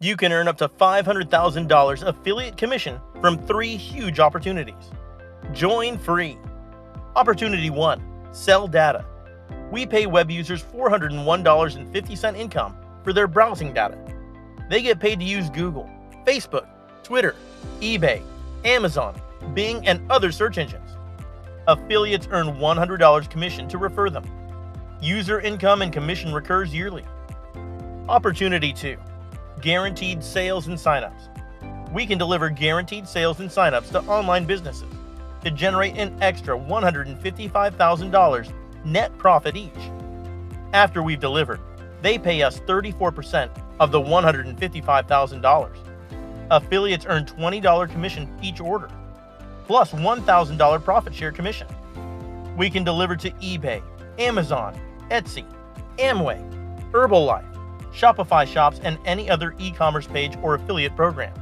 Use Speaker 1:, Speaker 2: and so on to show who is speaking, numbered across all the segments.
Speaker 1: You can earn up to $500,000 affiliate commission from 3 huge opportunities. Join free. Opportunity 1. Sell data. We pay web users $401.50 income for their browsing data. They get paid to use Google, Facebook, Twitter, eBay, Amazon, Bing, and other search engines. Affiliates earn $100 commission to refer them. User income and commission recurs yearly. Opportunity 2. Guaranteed sales and signups. We can deliver guaranteed sales and signups to online businesses to generate an extra $155,000 net profit each. After we've delivered, they pay us 34% of the $155,000. Affiliates earn $20 commission each order, plus $1,000 profit share commission. We can deliver to eBay, Amazon, Etsy, Amway, Herbalife, Shopify shops, and any other e-commerce page or affiliate program.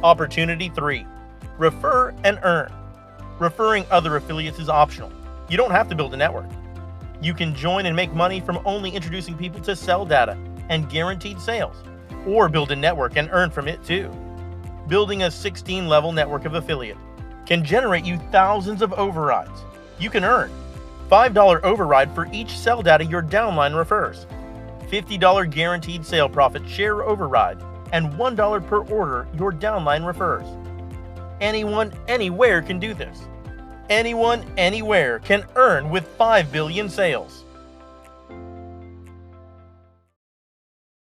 Speaker 1: Opportunity 3. Refer and earn. Referring other affiliates is optional. You don't have to build a network. You can join and make money from only introducing people to sell data and guaranteed sales, or build a network and earn from it too. Building a 16-level network of affiliate can generate you thousands of overrides. You can earn $5 override for each sell data your downline refers, $50 guaranteed sale profit share override, and $1 per order your downline refers. Anyone, anywhere can do this. Anyone, anywhere can earn with 5 billion sales.